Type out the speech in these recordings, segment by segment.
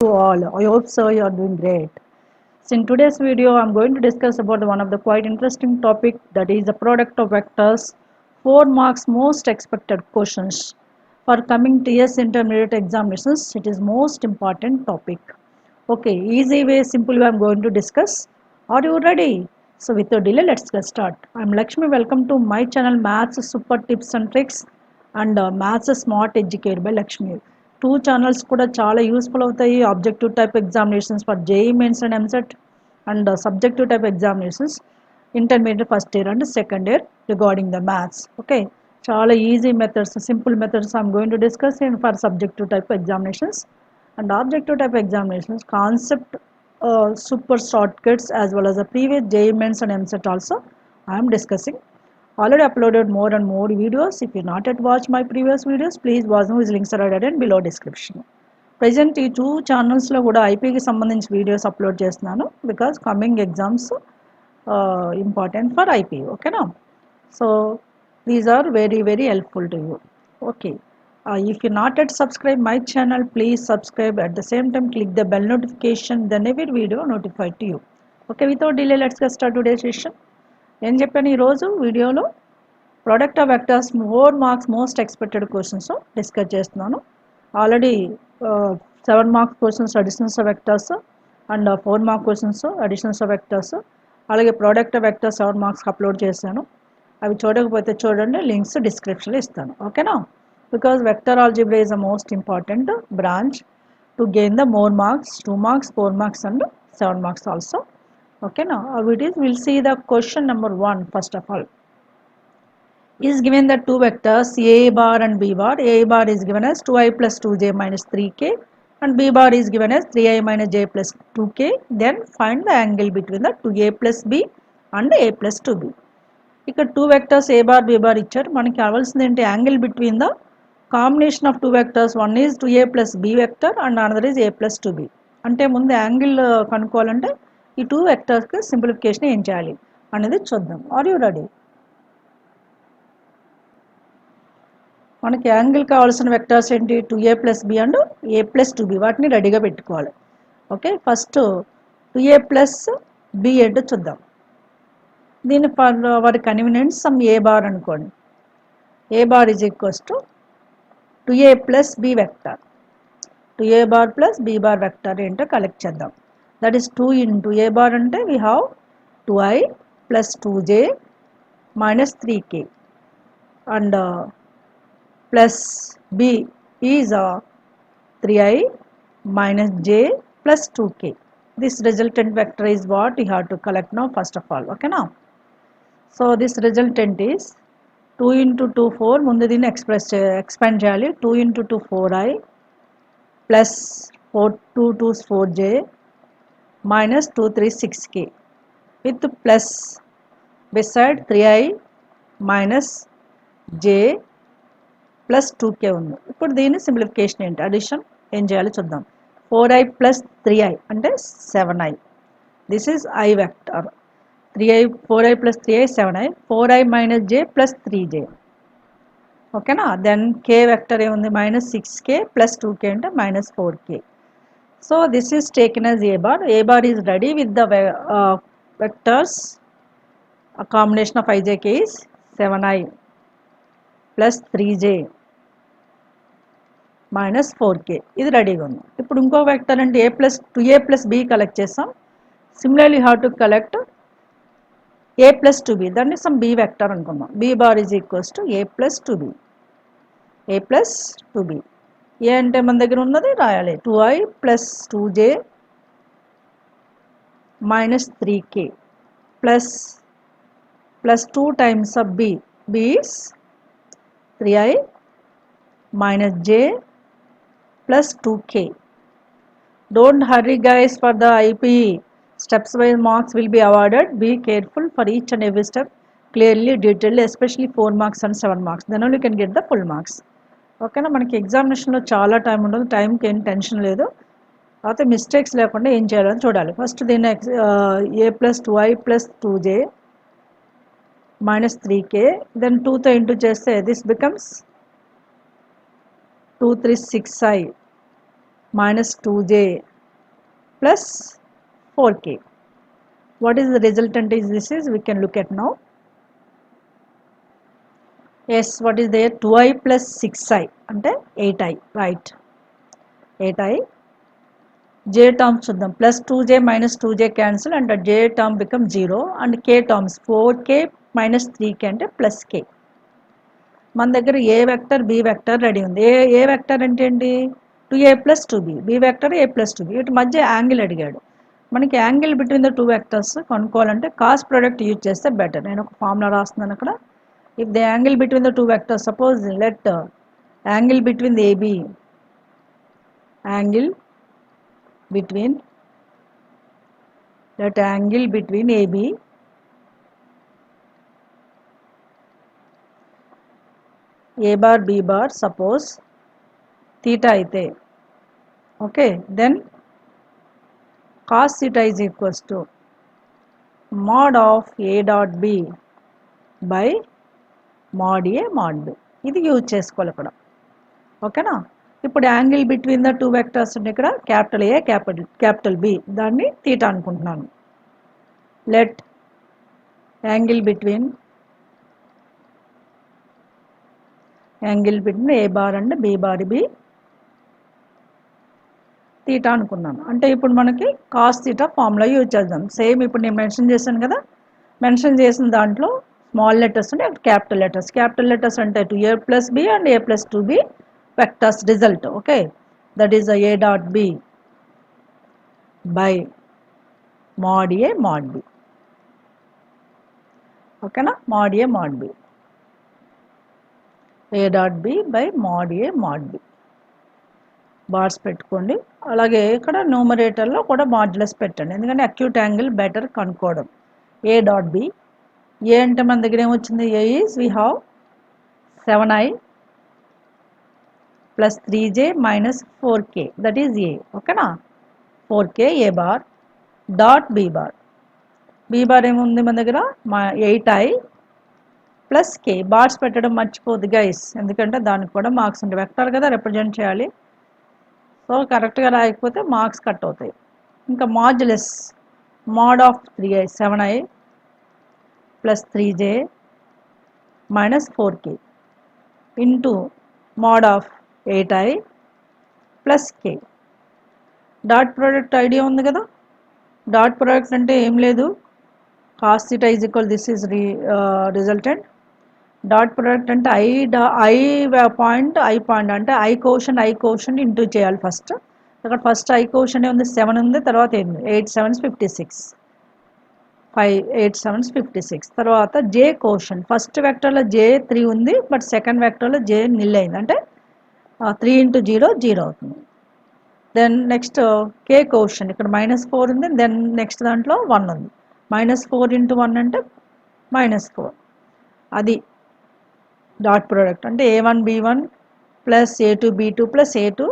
all. I hope so you are doing great. So in today's video, I'm going to discuss about one of the quite interesting topic, that is the product of vectors. 4 marks most expected questions for coming TS intermediate examinations. It is most important topic. Okay, easy way, simple way I'm going to discuss. Are you ready? So without delay, let's get start. I'm Lakshmi. Welcome to my channel Maths Super Tips and Tricks and Maths Smart Educated by Lakshmi. Two channels కూడా చాలా useful అవుతాయి objective type examinations for JEE mains and EAMCET and subjective type examinations intermediate first year and second year regarding the maths. Okay, చాలా easy methods, simple methods I'm going to discuss in for subjective type examinations and objective type examinations, concept super shortcuts as well as the previous JEE Mains and MCET also I am discussing. Already uploaded more and more videos. If you not yet watched my previous videos, please watch them. His links are added below description. Present ఈ two ఛానల్స్లో కూడా ఐపీకి సంబంధించి videos upload చేస్తున్నాను because coming exams important for IP. ఓకేనా? So these are very very helpful to you. Okay, if you not yet subscribe my channel, please subscribe. At the same time, click the bell notification, then every video notified to you. Okay, without delay, let's get start today's session. ఏం చెప్పాను ఈరోజు వీడియోలో? Product of vectors 4 marks most expected questions discuss చేస్తున్నాను. Already 7 marks questions additionals of vectors and 4 mark questions additionals of vectors, అలాగే product of vectors 7 marks upload చేశాను. అవి చూడకపోతే చూడండి, లింక్స్ డిస్క్రిప్షన్లో ఇస్తాను. ఓకేనా? Because vector algebra is the most important branch to gain the more marks, 2 marks, 4 marks and 7 marks also. Okay, now how it is, we'll see the question number 1 first of all. Is given the two vectors a bar and b bar. A bar is given as 2i plus 2j minus 3k and b bar is given as 3i minus j plus 2k. Then find the angle between the 2a plus b and a plus 2b. ఇక్కడ 2 vectors a bar b bar ఇచ్చారు. మనకి కావాల్సింది ఏంటి? Angle between the combination of 2 vectors. One is 2a plus b vector and another is a plus 2b. అంటే ముందు angle కనుక్కోవాలంటే ఈ 2 వెక్టర్స్కి simplification ఏం చేయాలి అనేది చూద్దాం. Are you ready? మనకి యాంగిల్ కావాల్సిన వెక్టర్స్ ఏంటి? 2a plus b and a plus 2b. వాటిని రెడీగా పెట్టుకోవాలి. Okay, first 2a plus b ఏంటో చూద్దాం. దీని ఫర్ వారి కన్వీనియన్స్ సమ్ a బార్ అనుకోండి. a bar is equals to 2a plus b vector. 2a bar plus b bar vector ఏంటో collect చేద్దాం. That is 2 into a bar అంటే we have 2i plus 2j minus 3k and plus b is 3i minus j plus 2k. This resultant vector is what we have to collect now first of all. Okay now? So this resultant is 2 into 2 4. ముందు దీన్ని expand చేయాలి. 2 into 2 4i plus 4 2 2s 4j minus 2 3 6k with plus beside 3i minus j plus 2k ఉంది. ఇప్పుడు దీని simplification ఏంటి? Addition ఏం చేయాలో చూద్దాం. 4i plus 3i అంటే 7i. This is i vector. 3i 4i plus 3i 7i. 4i minus j plus 3j. ఓకేనా? Then k vector ఏముంది? minus 6k plus 2k అంటే minus 4k. So this is taken as a bar. A bar is ready with the vectors. A combination of ij k is 7i plus 3j minus 4k. ఇది రెడీగా ఉంది. ఇప్పుడు ఇంకో vector అంటే a plus 2a plus b collect చేస్తాం. Similarly have to collect a plus 2b. దాన్ని some b vector అనుకుందాం. b bar is equals to a plus 2b. a plus 2b. a అంటే మన దగ్గర ఉన్నది రాయాలి. 2i plus 2j minus 3k plus 2 times of b. b is 3i minus j plus 2k. Don't hurry guys for the IP. Steps wise marks will be awarded. Be careful for each and every step, clearly detailed, especially 4 marks and 7 marks. Then only you can get the full marks. ఓకేనా? మనకి ఎగ్జామినేషన్లో చాలా time ఉండదు. టైంకి ఏం tension లేదు. అయితే mistakes లేకుండా ఏం చేయాలని చూడాలి. ఫస్ట్ దీన్ని a plus 2i plus 2j minus 3k. then 2తో ఇంటూ చేస్తే this becomes 2 3 6i minus 2j plus 4k. What is the resultant is this is we can look at now. Yes, what is there? 2i plus 6i అంటే 8i, right? 8i. J terms చూద్దాం, plus 2j minus 2j cancel and j term become 0 and k terms 4k minus 3k అంటే plus k. మన దగ్గర a vector b vector ready ఉంది. A vector అంటే ఏంటి? 2a plus 2b, b vector a plus 2b. వీటి మధ్య angle అడిగాడు. మనకి angle between the two vectors కనుక్కోవాలంటే కాస్ ప్రోడక్ట్ యూజ్ చేస్తే బెటర్. నేను ఒక ఫార్ములా రాస్తున్నాను అక్కడ. If the angle between the two vectors, suppose let angle between the AB, angle between, let angle between AB A bar B bar suppose theta aithe, okay, then cos theta is equals to mod of A dot B by mod A mod B. ఇది use చేసుకోవాలి ఇక్కడ, ఓకేనా. ఇప్పుడు angle between the two vectors ఉంది ఇక్కడ, capital A capital B, దాన్ని theta అనుకుంటున్నాను. Let angle between A bar and B bar be theta అనుకున్నాను. అంటే ఇప్పుడు మనకి కాస్ థీటా ఫార్ములా యూజ్ చేద్దాం. సేమ్ ఇప్పుడు నేను మెన్షన్ చేశాను కదా, మెన్షన్ చేసిన దాంట్లో స్మాల్ లెటర్స్ ఉంటే క్యాపిటల్ లెటర్స్ అంటే 2a plus b and a plus 2b vectors result, okay, that is a dot b by mod a mod b, okay na, mod a mod b, a dot b by mod a mod b bars పెట్టుకోండి. అలాగే ఇక్కడ న్యూమరేటర్లో కూడా modulus పెట్టండి, ఎందుకంటే acute angle better కనుక్కోవడం. A dot B, ఏ అంటే మన దగ్గర ఏమొచ్చింది? A is we have 7i plus 3j minus 4k, that is a, ఓకేనా. 4k a bar dot b bar, b bar ఏముంది మన దగ్గర? 8i plus k. బార్స్ పెట్టడం మర్చిపోద్దు గైస్, ఎందుకంటే దానికి కూడా మార్క్స్ ఉంటాయి. వెక్టర్ కదా రిప్రజెంట్ చేయాలి, సో కరెక్ట్గా రాయకపోతే మార్క్స్ కట్ అవుతాయి. ఇంకా modulus, mode of 3i 7i plus 3j minus 4k into mod of 8i plus k. Dot product idea ఉంది కదా. డాట్ ప్రోడక్ట్ అంటే ఏం లేదు, cos theta is equal, this is resultant. Dot product అంటే I point అంటే I caution into చేయాలి first. ఇక్కడ first I caution ఉంది 7 ఉంది, తర్వాత ఏంది 8 7s 56, 8 7s 56. తర్వాత జే కోషన్, ఫస్ట్ వెక్టర్లో జే 3 ఉంది, బట్ సెకండ్ వెక్టర్లో జే నిల్ అయింది, అంటే 3 into 0 0 అవుతుంది. దెన్ నెక్స్ట్ కే కోషన్, ఇక్కడ -4 ఉంది, దెన్ నెక్స్ట్ దాంట్లో 1 ఉంది, -4 into 1 అంటే -4. అది డాట్ ప్రోడక్ట్ అంటే a1 b1 plus a2 b2 plus a2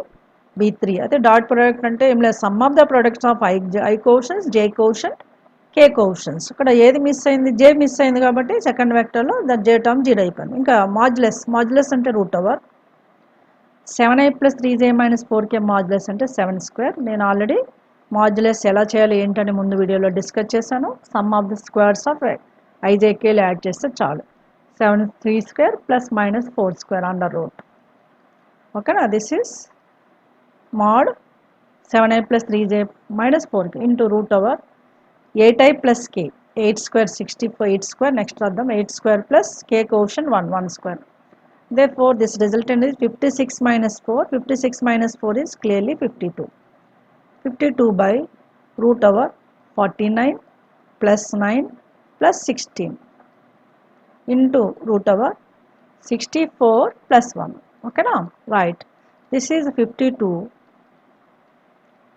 b3. అయితే డాట్ ప్రోడక్ట్ అంటే ఏం లేదు, sum of the products of i coefficients, j coefficient, k coefficients. ఇక్కడ ఏది మిస్ అయింది? జే మిస్ అయింది కాబట్టి సెకండ్ వెక్టర్లో ద జే టర్మ్ 0 అయిపోయింది. ఇంకా మాడ్యులస్ అంటే root over 7i plus 3j minus 4k modulus అంటే 7 స్క్వేర్. నేను ఆల్రెడీ మాడ్యులస్ ఎలా చేయాలి ఏంటని ముందు వీడియోలో డిస్కస్ చేశాను. Sum of the squares of ఐజేకేలు యాడ్ చేస్తే చాలు. 7 3 square plus minus 4 square under root, ఓకేనా. This is mod 7i plus 3j minus 4k into root over 8i plus k, 8 square 64, 8 square, next రాద్దాం 8 square plus k quotient 1 square. Therefore this resultant is 56 minus 4, 56 minus 4 is clearly 52, 52 by root over 49 plus 9 plus 16 into root over 64 plus 1, okay na, right. This is 52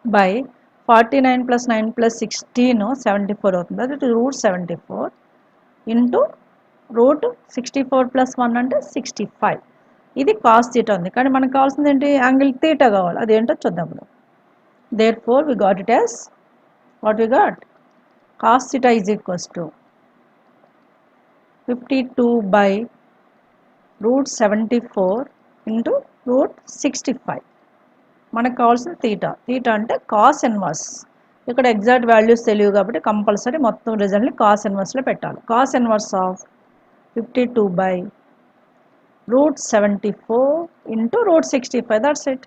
by 49 plus 9 plus 16 74 అవుతుంది, that is root 74 into root 64 plus 1 అంటే 65. ఇది cos theta ఉంది, కానీ మనకు కావాల్సింది ఏంటి? Angle theta కావాలి, అదేంటో చూద్దాం. therefore we got it as what we got, cos theta is equals to 52 by root 74 into root 65. మనకు కావాల్సిన థీటా అంటే కాస్ ఇన్వర్స్ ఇక్కడ ఎగ్జాక్ట్ వాల్యూస్ తెలియవు కాబట్టి కంపల్సరీ మొత్తం రిజల్ట్ని కాస్ ఇన్వర్స్లో పెట్టాలి. Cos inverse of 52/√74 into √65, that's it.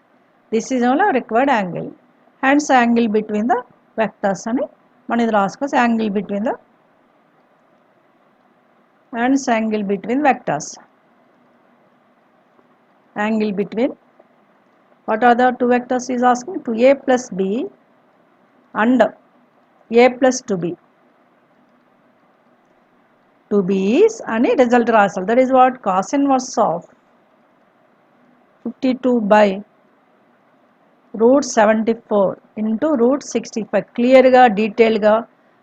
This is only required angle. Hence angle between the vectors అని మనం ఇది రాసుకోవచ్చు. angle between the vectors. Angle between, what are the two vectors is asking? 2a plus b and a plus 2b. 2b is అని రిజల్ట్ రాసాలి. That is what cos inverse of 52/√74 into √65. క్లియర్గా డీటెయిల్గా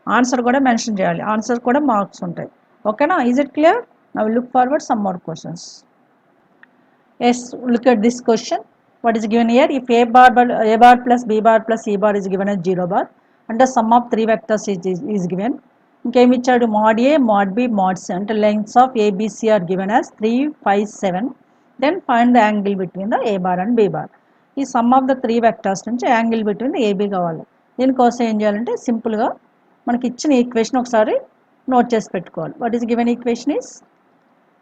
answer కూడా మెన్షన్ చేయాలి. Answer కూడా marks ఉంటాయి. ఓకేనా? Is it clear? Now look forward some more questions. Yes, look at this question. What is given here? If a bar plus b bar plus c bar is given as 0 bar and the sum of three vectors is given. ఇంకేమి ఇచ్చాడు? mod a, mod b, mod c అంటే lengths of a, b, c are given as 3, 5, 7. Then find the angle between the a bar and b bar. ఈ some of the three vectors నుంచి angle between the AB కావాలి. దీనికోసం ఏం చేయాలంటే సింపుల్గా మనకి ఇచ్చిన ఈక్వేషన్ ఒకసారి నోట్ చేసి పెట్టుకోవాలి. What is given equation is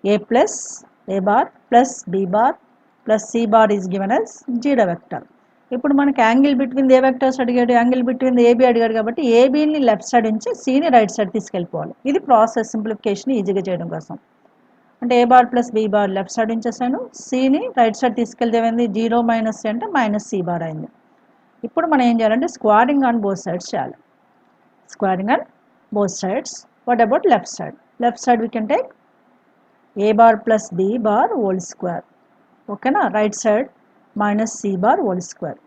a plus a bar plus b bar plus c bar is given as 0 vector. ఇప్పుడు మనకి యాంగిల్ బిట్వీన్ ఏ వెక్టర్స్ అడిగాడు? యాంగిల్ బిట్వీన్ ఏబీ అడిగాడు కాబట్టి ఏబీని లెఫ్ట్ సైడ్ నుంచి సిని రైట్ సైడ్ తీసుకెళ్ళిపోవాలి. ఇది ప్రాసెస్ సింప్లిఫికేషన్ ఈజీగా చేయడం కోసం. అంటే a bar plus b bar left side ఉంచేసాను, సిని రైట్ సైడ్ తీసుకెళ్తే ఏమైంది? 0 మైనస్ సి అంటే మైనస్ సి బార్ అయింది. ఇప్పుడు మనం ఏం చేయాలంటే స్క్వారింగ్ ఆన్ బోత్ సైడ్స్ చేయాలి. Squaring on both sides. What about left side? Left side we can take a bar plus b bar whole square. ఓకేనా? Right side minus c bar whole square.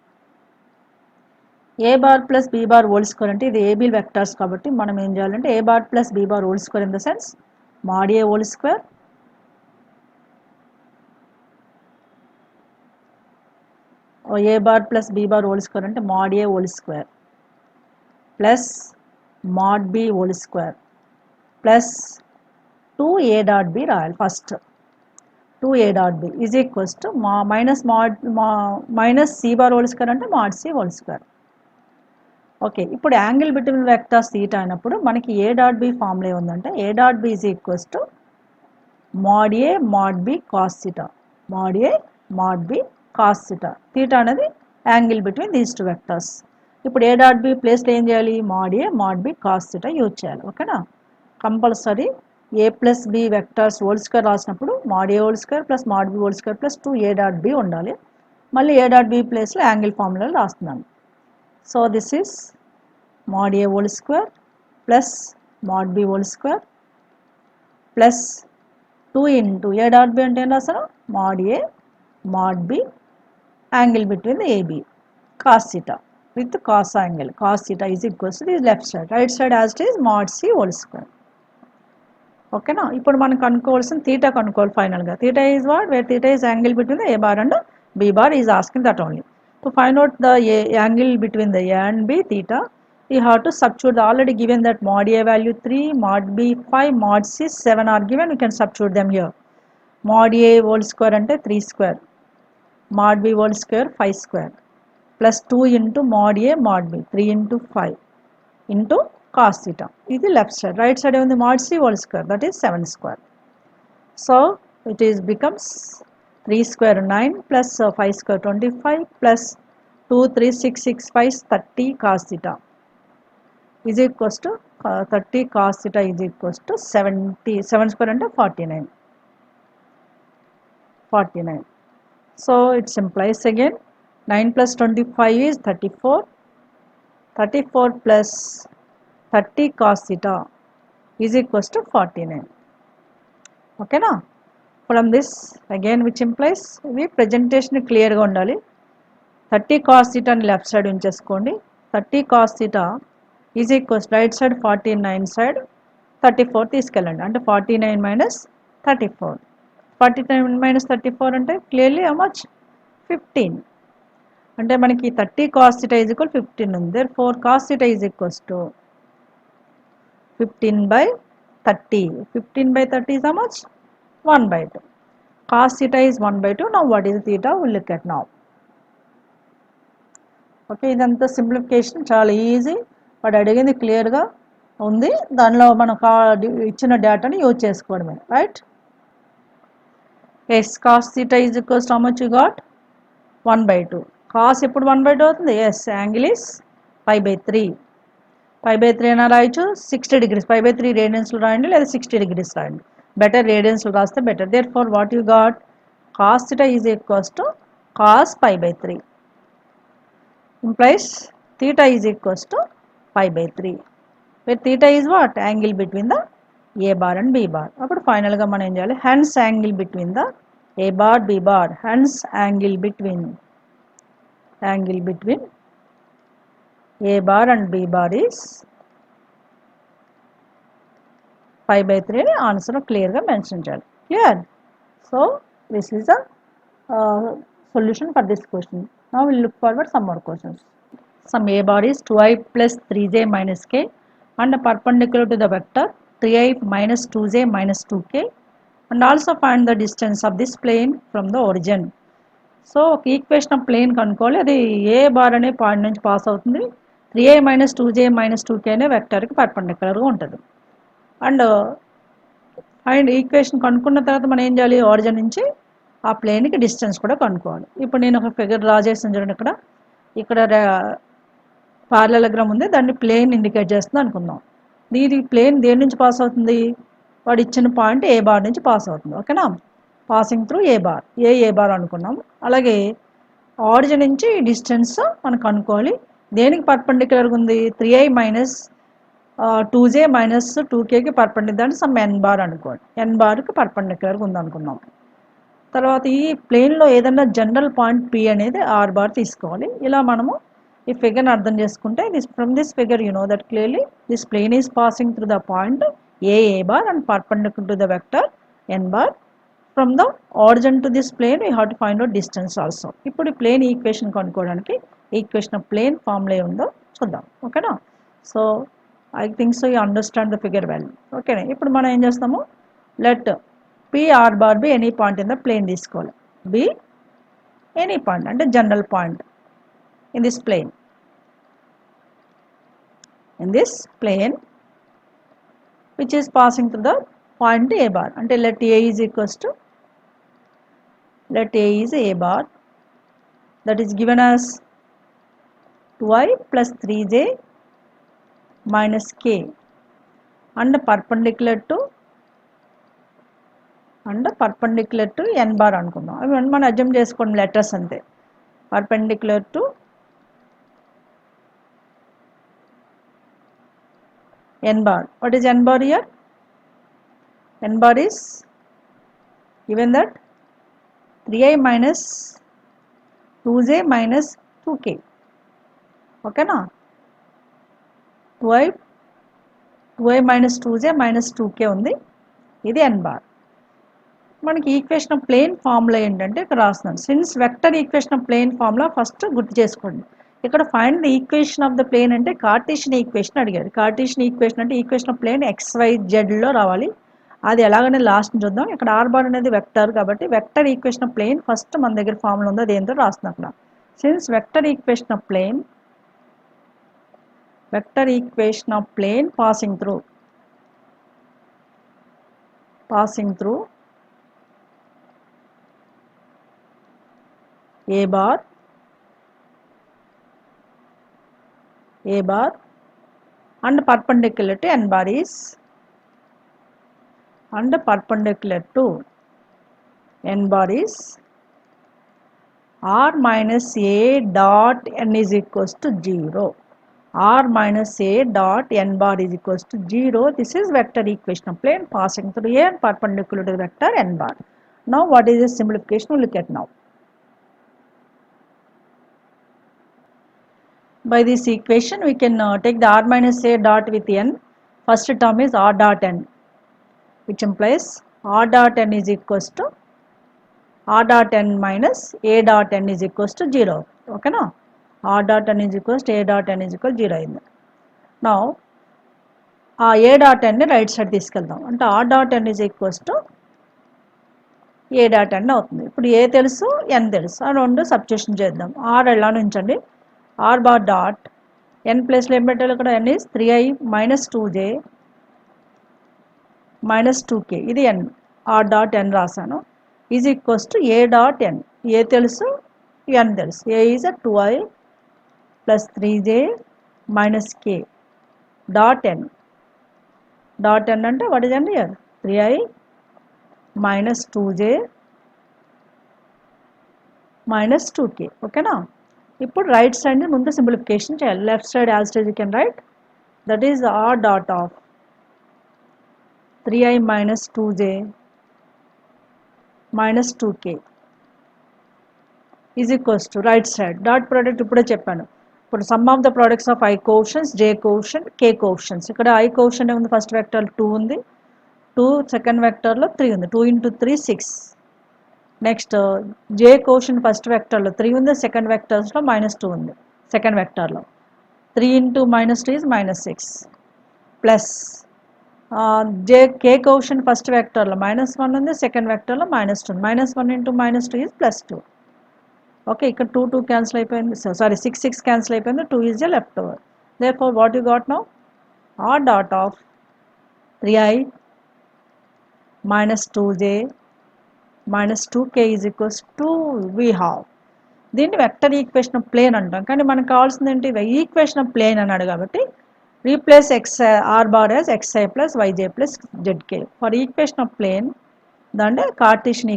A bar plus b bar whole square అంటే ఇది a b vectors కాబట్టి మనం ఏం చేయాలంటే a bar plus b bar whole square in the sense mod a whole square a bar plus b bar whole square అంటే mod a whole square plus mod b whole square plus 2a dot b రాయాలి first. 2a dot b is equals to minus c bar whole square అంటే mod c whole square. Okay, ఇప్పుడు angle between vectors theta అయినప్పుడు మనకి a dot b formula ఉందంటే a dot b is equals to mod a mod b cos theta. mod a mod b cos theta. Theta అనేది angle between these two vectors. ఇప్పుడు a dot b ప్లేస్లో ఏం చేయాలి? mod a mod b cos theta use చేయాలి. ఓకేనా? Compulsory a plus b vectors whole square రాసినప్పుడు mod a whole square plus mod b whole square plus 2a dot b ఉండాలి. మళ్ళీ a dot b ప్లేస్లో angle ఫార్ములాలో రాస్తున్నాను. So this is mod a whole square plus mod b whole square plus 2 into a dot b అంటే ఏం రాస్తాను? mod a mod b angle between ab cos theta with cos angle. cos theta is equals to the left side. Right side as it is mod c whole square. ఓకేనా? ఇప్పుడు మనం కనుక్కోవాల్సిన theta కనుక్కోవాలి ఫైనల్గా. Theta is what? Where theta is angle between the A bar and B bar is asking that only. To find out the angle between the A and B theta we have to substitute the already given that mod a value 3, mod b 5, mod c 7 are given. We can substitute them here. mod a whole square ante 3 square, mod b whole square 5 square plus 2 into mod a mod b 3 into 5 into cos theta. This is left side. Right side on the mod c whole square, that is 7 square. So it is becomes 3 square 9 plus 5 square 25 plus 2 3 6 6 5 30 cos theta is equals to 30 cos theta is equals to 70. 7 square and 49. So it implies again 9 plus 25 is 34. 34 plus 30 cos theta is equals to 49. Okay na? From this again which implies we presentation clear ga undali. 30 cos theta ni left side uncheskondi. 30 cos theta is equals right side 49 side 34 తీసుకెళ్ళండి. అంటే 49 minus 34. 49 minus 34 అంటే clearly how much? 15. అంటే మనకి 30 cos theta is equal 15 ఉంది. Therefore cos theta is equals to 15/30. 15/30 is how much? 1/2. Cos theta is 1/2. Now what is theta? We'll look at now. Okay, ఇదంతా simplification చాలా easy. వాడు అడిగింది క్లియర్గా ఉంది, దానిలో మనం ఇచ్చిన డేటాని యూజ్ చేసుకోవడమే, right. Yes cos theta is equals to how much you got 1/2. Cos ఎప్పుడు 1/2 అవుతుంది? Yes, angle is π/3. π/3 అయినా రాయొచ్చు, 60 degrees. π/3 రేడియన్స్లో రాయండి లేదా 60 degrees రాయండి. బెటర్ రేడియన్స్లో రాస్తే better. Therefore what you got, cos theta is equals to cos π/3 implies theta is equals to π/3, where theta is what? Angle between the A bar and B bar. అప్పుడు ఫైనల్గా మనం ఏం చేయాలి? hence angle between the A bar B bar, hence angle between A bar and B bar is π/3 అని answer క్లియర్గా mention చేయాలి. Clear? So this is the solution for this question. Now we'll look forward some more questions. Some A bar is 2i plus 3j minus k and perpendicular to the vector 3i minus 2j minus 2k, and also find the distance of this plane from the origin. So ఒక equation of plane కనుక్కోవాలి, అది ఏ bar అనే point నుంచి pass అవుతుంది, 3i minus 2j minus 2k అనే వెక్టర్కి పర్పెండిక్యులర్గా ఉంటుంది. And equation కనుక్కున్న తర్వాత మనం ఏం చేయాలి? ఆరిజిన్ నుంచి ఆ ప్లేన్కి డిస్టెన్స్ కూడా కనుక్కోవాలి. ఇప్పుడు నేను ఒక ఫిగర్ డ్రా చేస్తాను చూడండి. ఇక్కడ పారలెలోగ్రామ్ ఉంది, దాన్ని ప్లేన్ ఇండికేట్ చేస్తుంది అనుకుందాం. దీని ప్లేన్ దేని నుంచి పాస్ అవుతుంది? వాడు ఇచ్చిన పాయింట్ ఏ బార్ నుంచి పాస్ అవుతుంది. ఓకేనా? పాసింగ్ త్రూ ఏ బార్ అనుకున్నాం. అలాగే ఆరిజిన్ నుంచి డిస్టెన్స్ మనం కనుక్కోవాలి. దేనికి పర్పెండిక్యులర్గా ఉంది? 3i minus 2j minus 2kకి పర్పెండిక్యులర్ అంటే సమ్ n బార్ అనుకోండి. n బార్కి పర్పెండిక్యులర్గా ఉంది అనుకుందాం. తర్వాత ఈ ప్లేన్లో ఏదైనా జనరల్ పాయింట్ P అనేది r బార్ తీసుకోవాలి. ఇలా మనము ఈ ఫిగర్ని అర్థం చేసుకుంటే from this figure you know that clearly this plane is passing through the point a bar and perpendicular to the vector n bar. From the origin to this plane you have to find out distance also. ఇప్పుడు ఈ plane equation కనుక్కోవడానికి equation of plane ఫామ్లో ఉందో చూద్దాం. ఓకేనా? So I think so you understand the figure well. ఓకేనా? ఇప్పుడు మనం ఏం చేస్తాము? Let PR bar be any point in the plane తీసుకోవాలి. be any point అంటే general point in this plane which is passing through the point A bar. అంటే let A is equals to A bar, that is given as 2i plus 3j minus k and perpendicular to n bar అనుకుందాం. అవి మనం assume చేసుకోండి letters అంతే. Perpendicular to n bar. What is n bar here? n bar is given that 3i minus 2j minus 2k. ఓకేనా? 2i minus 2j minus 2k ఉంది. ఇది n bar. మనకి equation of plane formula ఏంటంటే ఇక్కడ రాస్తున్నాను. Since vector equation of plane formula first గుర్తు చేసుకోండి. ఇక్కడ find the equation of the plane అంటే కార్టీషియన్ ఈక్వేషన్ అడిగారు. కార్టీషియన్ ఈక్వేషన్ అంటే ఈక్వేషన్ ఆఫ్ ప్లేన్ XYZలో రావాలి. అది ఎలాగనే లాస్ట్ చూద్దాం. ఇక్కడ r బార్ అనేది వెక్టర్ కాబట్టి vector equation of plane first మన దగ్గర ఫార్ములా ఉందో అదేంటో రాస్తున్నాం అక్కడ. Since vector equation of plane passing through A bar and perpendicular to n bar is r minus a dot n is equals to 0. r minus a dot n bar is equals to 0. This is vector equation of plane passing through A and perpendicular to the vector n bar. Now what is the simplification? We'll look at now. By this equation we can take the r minus a dot with n. First term is r dot n, which implies r dot n is equals to r dot n minus a dot n is equals to 0. Okay na? r dot n is equals to a dot n is equal to 0 అయింది. Now a dot n ని right side తీసుకెళ్దాం. అంటే r dot n is equals to a dot n అవుతుంది. ఇప్పుడు a తెలుసు n తెలుసు, ఆ రెండు సబ్స్టిట్యూషన్ చేద్దాం. r ఎలా ఉంచండి, r bar dot n ప్లేస్లో ఏం పెట్టాలి ఇక్కడ n is 3i minus 2j minus 2k ఇది n r డాట్ n రాశాను is equals to a dot n a తెలుసు n తెలుసు a is a 2i plus 3j minus k dot n అంటే what is n here 3i minus 2j minus 2k ఓకేనా ఇప్పుడు right side ముందు simplification చేయాలి left side as it is you can write that is r dot of 3i minus 2j minus 2k is equals to right side dot product ఇప్పుడే చెప్పాను ఇప్పుడు some of the products of i coefficients j coefficient k coefficients ఇక్కడ i coefficient ఉంది first vector 2 ఉంది 2 second వెక్టర్లో 3 ఉంది 2 into 3 6 next j coefficient first వెక్టర్లో 3 ఉంది సెకండ్ వెక్టర్స్లో -2 ఉంది సెకండ్ వెక్టర్లో 3 into -2 is -6 plus j k coefficient first వెక్టర్లో -1 ఉంది సెకండ్ వెక్టర్లో -2 -1 into -2 is +2 ఓకే ఇక్కడ 2 2 క్యాన్సిల్ అయిపోయింది సారీ 6 6 క్యాన్సిల్ అయిపోయింది 2 is a left over therefore what you got now r dot of 3i minus 2j minus 2k is equals to we have దీన్ని vector equation of plane అంటాం కానీ మనకు కావాల్సింది ఏంటి equation of plane అన్నాడు కాబట్టి replace x r bar as xi plus yj plus zk for equation of plane దాంట్లో Cartesian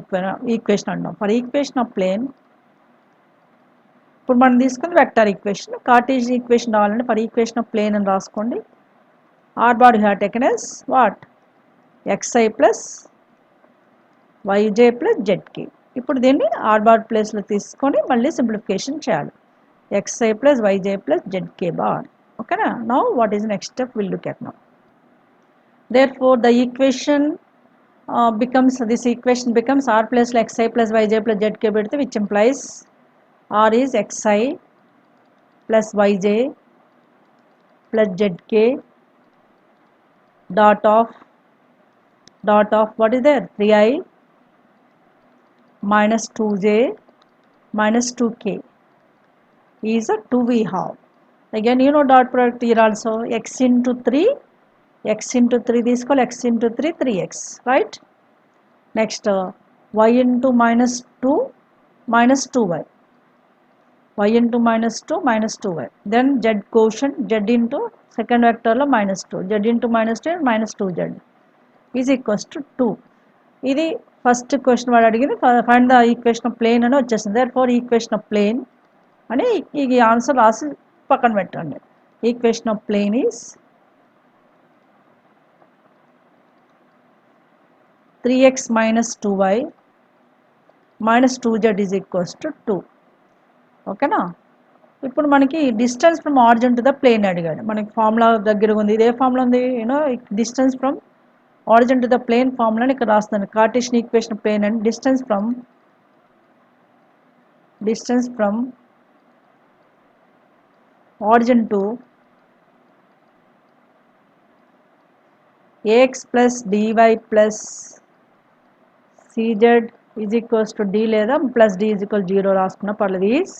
equation అంటాం ఫర్ ఈక్వేషన్ ఆఫ్ ప్లేన్ ఇప్పుడు మనం తీసుకుంది వెక్టర్ ఈక్వేషన్ కార్టీషియన్ ఈక్వేషన్ రావాలంటే ఫర్ ఈక్వేషన్ ఆఫ్ ప్లేన్ అని రాసుకోండి r bar you have taken as what xi plus yj plus zk ఇప్పుడు దీన్ని r bar ప్లేస్లో తీసుకొని మళ్ళీ సింప్లిఫికేషన్ చేయాలి xi plus yj plus zk bar ఓకేనా now what is next step will look at now therefore the equation this equation becomes r plus xi plus yj plus zk పెడితే which implies r is xi plus yj plus zk dot of what is there 3i minus 2j minus 2k is a 2 we have again you know dot product here also x into 3 తీసుకోవాలి x into 3 3x right next y into minus 2 minus 2y y into minus 2y then z quotient z into second vector లో -2 z into -2 -2z is equals to 2 ఇది first question వాడు అడిగింది find the equation of plane అని వచ్చేసింది therefore equation of plane అని ఈ answer రాసి పక్కన పెట్టండి equation of plane is 3x minus 2y minus 2z is equals to 2 ఓకేనా ఇప్పుడు మనకి distance from origin to the plane అడిగాడు మనకి ఫార్ములా దగ్గర ఉంది ఇదే ఫార్ములా ఉంది you know distance from origin to the plane ఫార్ములాని ఇక్కడ రాస్తాను Cartesian equation plane and distance from origin to ax plus dy plus cz is equals to d లేదా plus d is equal 0 రాసుకున్న పర్లేదు is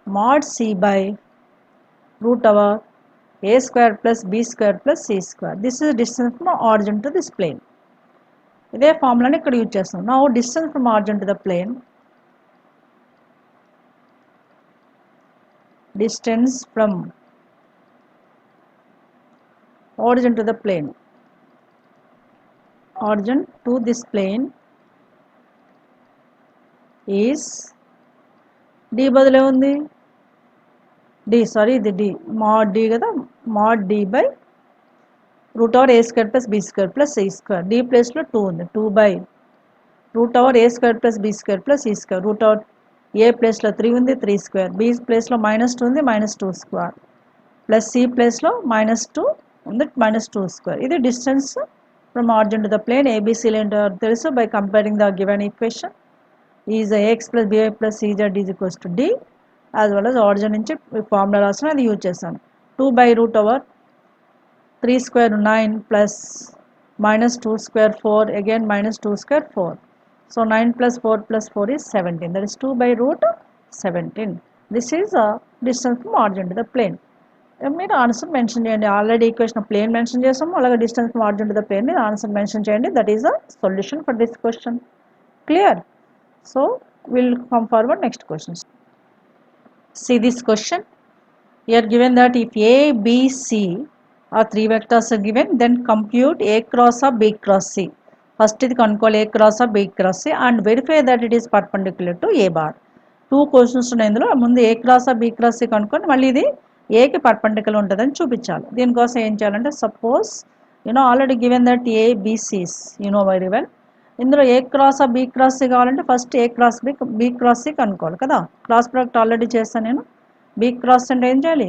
mod c by root over a square plus b square plus c square this is distance from origin to this plane ఇదే ఫార్ములాని ఇక్కడ use చేస్తాం now distance from origin to the plane distance from origin to the plane origin to this plane is d బదులు ఏముంది d sorry ఇది d mod d కదా mod d by root over a square plus b square plus c square d ప్లేస్లో 2 ఉంది 2 by root over a square plus b square plus c square root over a ప్లేస్లో 3 ఉంది 3 square b ప్లేస్లో -2 ఉంది -2 square plus c ప్లేస్లో -2 ఉంది -2 square ఇది distance from origin to the plane ఏబిసిలు ఏంటో తెలుసు by comparing the given equation is ax plus by plus cz is equals to d as well as origin నుంచి formula రాసిన అది యూజ్ చేస్తాను 2 by root over 3 square 9 plus -2 square 4 again -2 square 4 so 9 plus 4 plus 4 is 17 that is 2 by root 17 this is a distance from origin to the plane మీరు answer mention చేయండి. Already equation plane mention చేసాము, అలాగే distance margin to the plane మీద answer mention చేయండి. That is the solution for this question. Clear? So we'll come forward next questions. See this question. Here given that if A, B, C are three vectors are given, then compute A cross of B cross C. First ఇది కనుక్కోవాలి A cross of B cross C and verify that it is perpendicular to A bar. Two questions ఉన్నాయి ఇందులో. ముందు A cross of B cross C కనుక్కొని మళ్ళీ ఇది ఏకి perpendicular ఉంటుందని చూపించాలి. దీనికోసం ఏం చేయాలంటే suppose already given that A, B, C's very well. ఇందులో ఏ క్రాస్ ఆ బీ క్రాస్ సి కావాలంటే first A cross B cross C కనుక్కోవాలి కదా. క్రాస్ ప్రోడక్ట్ ఆల్రెడీ చేస్తాను నేను. బీ క్రాస్ అంటే ఏం చేయాలి?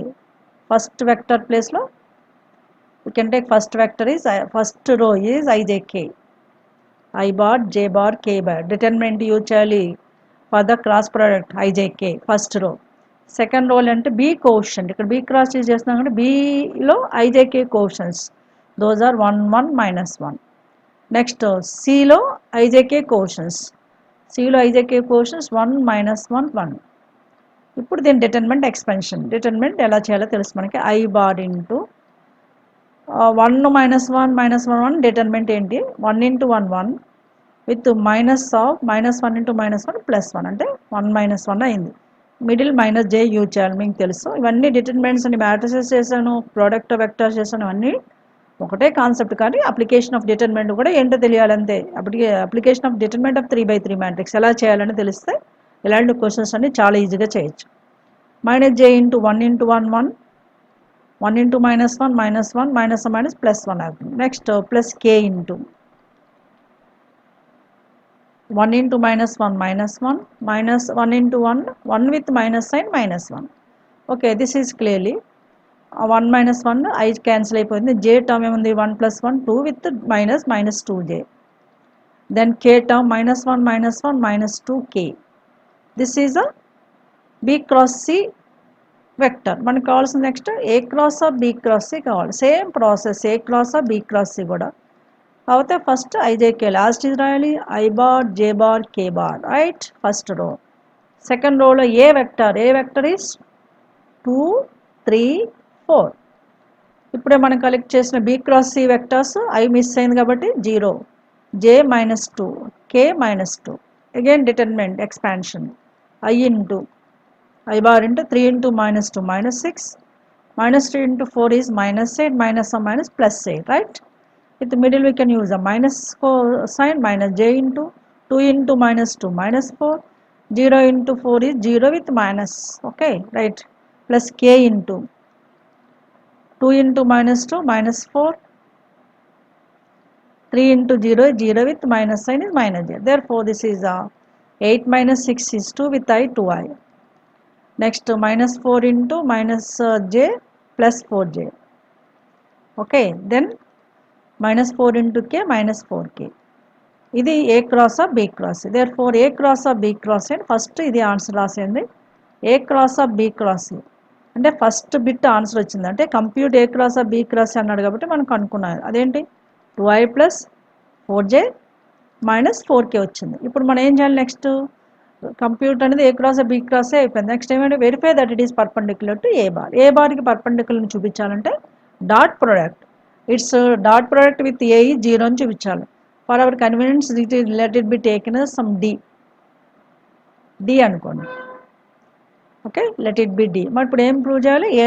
ఫస్ట్ వెక్టర్ ప్లేస్లో you can take first vector is first row is i j k, i bar j bar k bar. Determinant use చేయాలి for the cross product i j k first row. Second row అంటే b quotient. ఇక్కడ b cross use చేస్తున్నాం అంటే బీలో i j k quotients, those are 1 1 -1. Next సిలో i j k quotients, సిలో i j k quotients 1 -1 1. ఇప్పుడు దీని డిటర్మినెంట్ ఎక్స్పెన్షన్. డిటర్మినెంట్ ఎలా చేయాలో తెలుసు మనకి. ఐ బార్ ఇంటూ 1 -1 -1 డిటర్మినెంట్ ఏంటి? 1 × 1 1 విత్ మైనస్ ఆఫ్ -1 × -1 +1 అంటే 1 -1 అయింది. మిడిల్ మైనస్ జే యూజ్ చేయాలి, మీకు తెలుసు. ఇవన్నీ డిటర్మినెంట్స్ అండి. మ్యాట్రిసెస్ చేశాను, ప్రోడక్ట్ వెక్టర్స్ చేశాను, అన్నీ ఒకటే కాన్సెప్ట్. కానీ అప్లికేషన్ ఆఫ్ డిటర్మినెంట్ కూడా ఏంటో తెలియాలి అంతే. అప్పటికి application of determinant of 3/3 matrix ఎలా చేయాలని తెలిస్తే ఇలాంటి క్వశ్చన్స్ అన్ని చాలా ఈజీగా చేయొచ్చు. -j ఇంటూ 1 × 1 1, 1 × -1 -1 మైనస్ మైనస్ +1 అవుతుంది. Next plus K into 1 × -1 -1 minus 1 × 1 1 with minus sign -1. Okay, this is clearly 1 -1 I cancel అయిపోయింది. జే టర్మ్ ఏముంది? 1 + 1 2 with -2j. Then k term -1 -1 -2k. This is a b cross c vector. మనకు కావాల్సిన next a cross of b cross c కావాలి. Same process, a cross of b cross c కూడా కాకపోతే first i j k last is రాయాలి. I bar j bar k bar, right? First row. Second రోలో ఏ vector is 2 3 4. ఇప్పుడే మనం collect చేసిన B cross C vectors i miss అయింది కాబట్టి 0, j -2, k -2. Again determinant expansion i into i bar into 3 × -2 -6, -3 × 4 is -8, -1 +8, right? With the middle we can use a minus sign, -j into 2 × -2 -4, 0 × 4 is 0 with minus, okay, right? Plus k into 2 × -2 -4, 3 × 0 is 0 with minus sign is -j. Therefore this is 8 - 6 is 2 with I 2i. Next -4 × -j plus 4j. Okay, then -4 × k -4k. ఇది a cross of b cross. Therefore a cross of b cross and first ఇది answer రాసేయండి. A cross of b cross అంటే first bit answer వచ్చింది. అంటే compute a cross of b cross అన్నాడు కాబట్టి మనం కనుక్కున్నాం. అదేంటి? 2i + 4j - 4k వచ్చింది. ఇప్పుడు మనం ఏం చేయాలి? నెక్స్ట్ కంప్యూట్ అనేది ఏ క్రాస్ ఆఫ్ బి క్రాసే అయిపోయింది. నెక్స్ట్ ఏమంటే verify that it is perpendicular to a bar. A బార్కి పర్పెండిక్యులర్ని చూపించాలంటే dot product, it's dot product with a 0 అని చూపించాలి. For our convenience let it be taken some d అనుకోండి. Okay, let it be d. మరి ఇప్పుడు ఏం ప్రూవ్ చేయాలి? A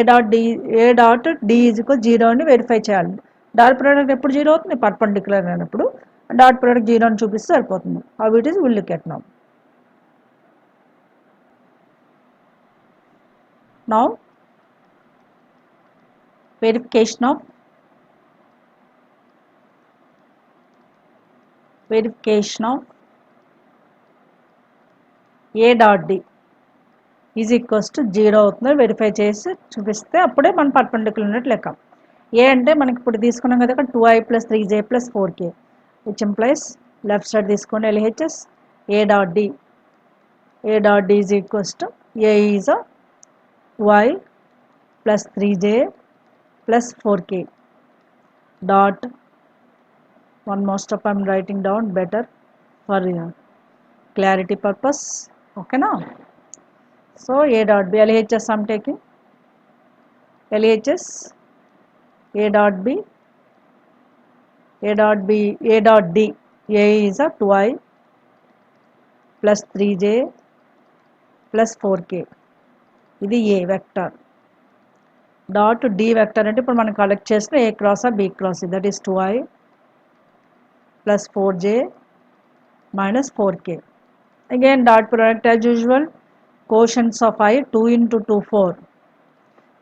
dot d is equal 0 అని వెరిఫై చేయాలి. డాట్ ప్రొడక్ట్ ఎప్పుడు 0 అవుతుంది? పర్పెండిక్యులర్ అయినప్పుడు. డాట్ ప్రొడక్ట్ 0 అని చూపిస్తే సరిపోతుంది. How it is will look at now. Now verification of a dot d is equals to 0 అవుతుంది. వెరిఫై చేసి చూపిస్తే అప్పుడే మన పర్పెండిక్యులర్ ఉన్నట్టు లెక్క. ఏ అంటే మనకి ఇప్పుడు తీసుకున్నాం కదా 2i + 3j + 4k, which implies left side తీసుకోండి LHS a dot d. Is equals to a is 2i + 3j + 4k dot, one more step I am writing down better for clarity purpose. Okay now, so a dot b LHS I am taking LHS A dot B, A dot B, A dot D. A is a 2i plus 3j plus 4k. ఇది A vector. Dot D vector అంటే ఇప్పుడు మనం collect చేసిన A cross ఆ B cross, that is 2i plus 4j minus 4k. Again dot product as usual. Quotients of I 2 into 2 4.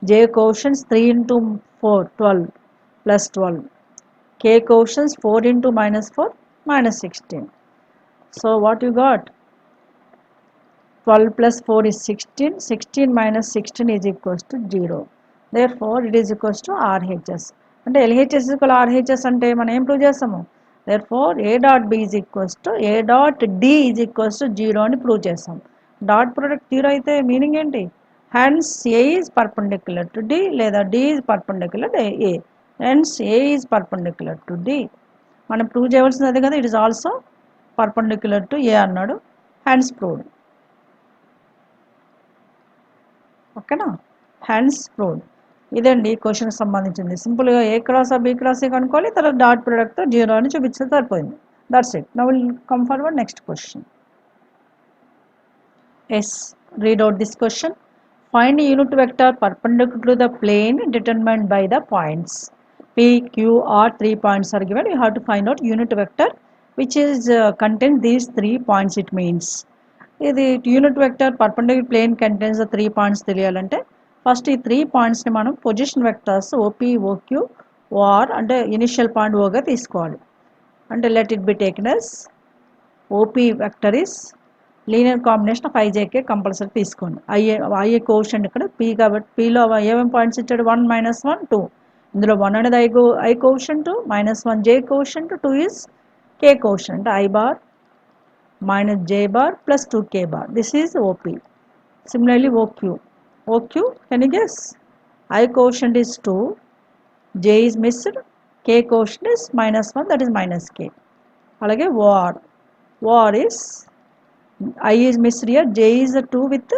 J quotients 3 into 4 12 plus 12. K quotients 4 into minus 4 minus 16. So what you got? 12 plus 4 is 16. 16 minus 16 is equals to 0. Therefore it is equals to RHS. అంటే LHS is equal to RHS అంటే మనం ఏం prove చేస్తాము? Therefore A dot B is equals to A dot D is equals to 0 అని prove చేస్తాం. Dot product 0 అయితే meaning ఏంటి? Hence A is perpendicular to D లేదా D is perpendicular to A. Hence A is perpendicular to D. మనం prove చేయవలసింది అదే కదా, it is also perpendicular to A అన్నాడు, హెన్స్ ప్రూవ్డ్. ఓకేనా, హ్యాండ్స్ ప్రూవ్డ్. ఇదండి క్వశ్చన్కి సంబంధించింది. సింపుల్గా ఏ క్రాస్ ఆ బి క్రాస్ ఏ కనుక్కోవాలి, తర్వాత డాట్ ప్రొడక్ట్ 0 అని చూపించితే సరిపోయింది. That's it. Now will come forward next question. Yes, read out this question. Find unit vector perpendicular to the plane determined by the points P, Q, R. 3 points are given. You have to find out unit vector which is contains these 3 points. It means ఇది unit vector perpendicular plane contains 3 points తెలియాలంటే first ఈ 3 పాయింట్స్ని మనం position vectors OP, OQ, OR అంటే initial point ఓగా తీసుకోవాలి. అంటే let it be taken as OP vector is linear combination of i j k compulsory తీసుకోండి. ఐఏ కోషంట్ ఇక్కడ పీ కాబట్టి పీలో ఏమేమి పాయింట్స్ ఇచ్చాడు? 1 -1 2. ఇందులో 1 అనేది I quotient, -1 J quotient, 2 is K quotient. I bar minus j bar plus 2k bar. This is OP. Similarly OQ. OQ, can you guess? I quotient is 2, j is missed, k quotient is -1, that is minus k. Alage OR. OR is I is missed here, j is a 2 with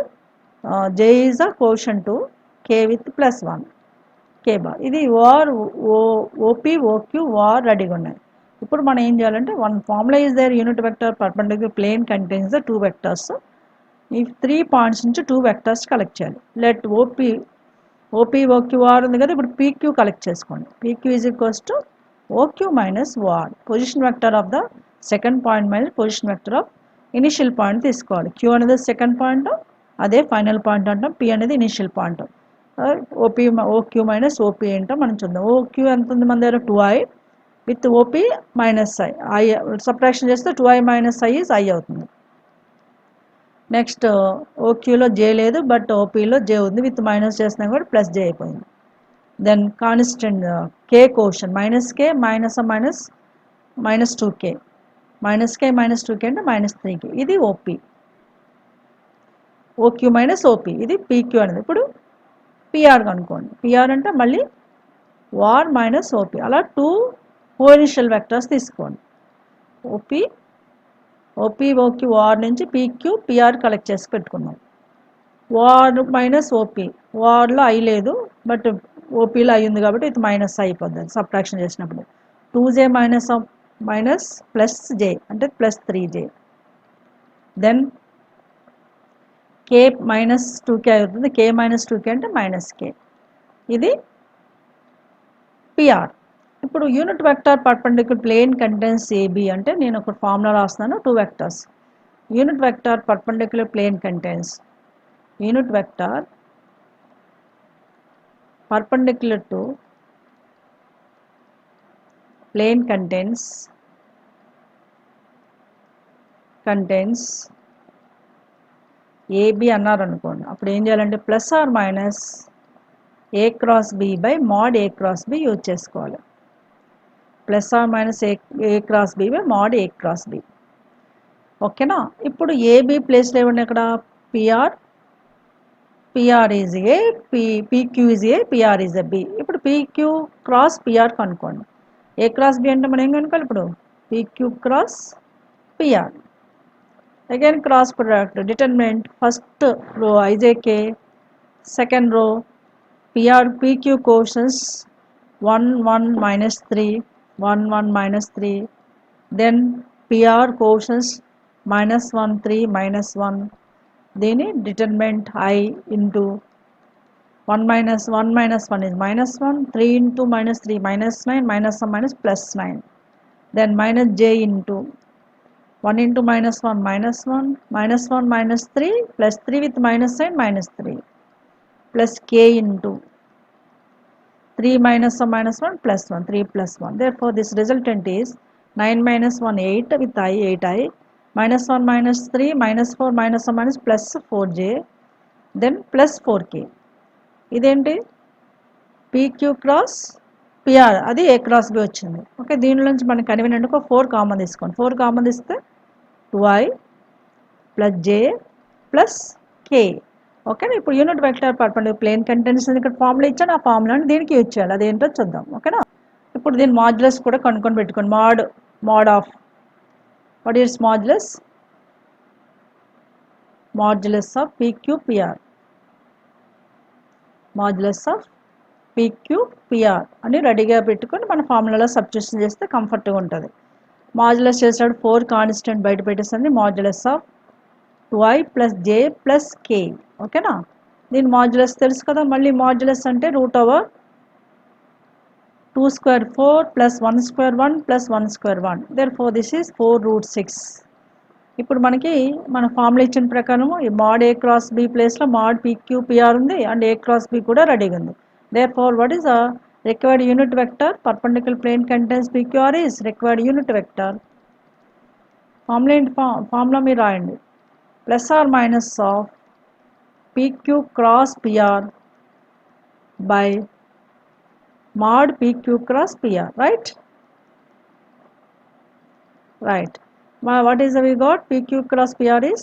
j is a quotient 2, k with plus 1, k bar. ఇది OR, OP, OQ, OR రెడీగా ఉన్నాయి. ఇప్పుడు మనం ఏం చేయాలంటే one formula is there, unit vector perpendicular plane contains the 2 vectors. ఈ 3 points నుంచి 2 vectors collect చేయాలి. లెట్ ఓపీ ఓక్యూఆర్ ఉంది కదా, ఇప్పుడు పీక్యూ కలెక్ట్ చేసుకోండి. PQ is equals to OQ minus OR. Position vector of the second point minus position vector of initial point తీసుకోవాలి. Q అనేది second point, అదే ఫైనల్ పాయింట్ అంటాం. P అనేది initial point. OQ minus OP ఏంటో మనం చూద్దాం. OQ ఎంత ఉంది మన దగ్గర? 2i with OP minus I subtraction చేస్తే 2i minus I is I అవుతుంది. నెక్స్ట్ ఓక్యూలో జే లేదు, బట్ ఓపీలో జే ఉంది, విత్ మైనస్ చేసినా కూడా ప్లస్ జే అయిపోయింది. దెన్ కాన్స్టెంట్ కే కోషన్ మైనస్ కే మైనస్ మైనస్ 2k, మైనస్ కే మైనస్ 2k అంటే -3k. ఇది ఓపీ. ఓక్యూ మైనస్ ఓపీ, ఇది పీక్యూ అనేది. ఇప్పుడు పిఆర్ కనుక్కోండి. పిఆర్ అంటే మళ్ళీ ఓఆర్ మైనస్ ఓపీ, అలా 2 కోఇనిషియల్ వెక్టర్స్ తీసుకోండి. ఓపీ ఓక్యూ ఓఆర్ నుంచి పీక్యూ పిఆర్ కలెక్ట్ చేసి పెట్టుకున్నాం. ఓఆర్ మైనస్ ఓపీ, ఓఆర్లో ఐ లేదు బట్ ఓపీలో ఐ ఉంది కాబట్టి ఇది మైనస్ అయిపోద్ది సబ్ట్రాక్షన్ చేసినప్పుడు. 2j మైనస్ ప్లస్ జే అంటే ప్లస్ 3j. దెన్ కే మైనస్ 2k అవుతుంది, కే మైనస్ 2k అంటే మైనస్ కే. ఇది పిఆర్. ఇప్పుడు unit vector perpendicular plane contains AB అంటే నేను ఒక ఫార్ములా రాస్తున్నాను. 2 vectors. Unit vector perpendicular plane contains, unit vector perpendicular to plane contains AB అన్నారు అనుకోండి. అప్పుడు ఏం చేయాలంటే plus or minus a cross b by mod a cross b use చేసుకోవాలి. Plus or minus a cross b by mod a cross b. ఓకేనా. ఇప్పుడు AB ప్లేస్లో ఏమన్నా ఇక్కడ PR is a, PQ is a, PR is a b. ఇప్పుడు PQ cross PR కనుక్కోండి. A cross b అంటే మనం ఏం కనుక్కోవాలి? ఇప్పుడు PQ cross PR. Again cross product, determinant first row i j k, second row PR PQ quotients 1 1 minus 3 1 1 minus 3, then PR quotients minus 1 3 minus 1, దీని determinant I into 1 minus 1 minus 1 is minus 1, 3 into minus 3 minus 9, minus 1 minus plus 9, then minus J into 1 into minus 1 minus 1, minus 1 minus 3 plus 3 with minus sign minus 3, plus K into 3 minus 1 minus 1 plus 1, 3 plus 1. Therefore, this resultant is 9 minus 1 8 with I 8I, minus 1 minus 3 minus 4 minus 1 minus plus 4J, then plus 4K. ఇదేంటి PQ cross PR, అది A cross B వచ్చింది. Okay, దీని నుంచి మనకి కన్వీనియంట్గా 4 common తీసుకోండి. 4 common తీస్తే 2I plus J plus K. ఓకేనా, ఇప్పుడు unit vector perpendicular plane contents ఇక్కడ ఫార్ములా ఇచ్చాను, ఆ ఫార్ములాని దీనికి యూజ్ చేయాలి. అదేంటో చూద్దాం. ఓకేనా, ఇప్పుడు దీని మాడ్యులస్ కూడా కనుక్కొని పెట్టుకోండి. Mode of what is modulus of PQPR, modulus of PQPR అని రెడీగా పెట్టుకొని మన ఫార్ములాలో సబ్స్టిట్యూషన్ చేస్తే కంఫర్ట్గా ఉంటుంది. మాడ్యులస్ చేసేటప్పుడు 4 కాన్స్టెంట్ బయట పెట్టేస్తుంది. Modulus of 2I plus J plus K. ఓకేనా, దీని మాడ్యులస్ తెలుసు కదా. మళ్ళీ మాడ్యులస్ అంటే root over 2 square 4 plus 1 square 1 plus 1 square 1. Therefore, this is 4 root 6. ఇప్పుడు మనకి మన ఫార్ములా ఇచ్చిన ప్రకారం ఈ mod A cross B ప్లేస్లో mod PQPR ఉంది అండ్ A cross B కూడా రెడీగా ఉంది. Therefore, what is the required unit vector? Perpendicular plane contains PQR is required unit vector. Formula మీరు రాయండి. Plus or minus of PQ cross PR by mod PQ cross PR, right? Right. What is we got? PQ cross PR is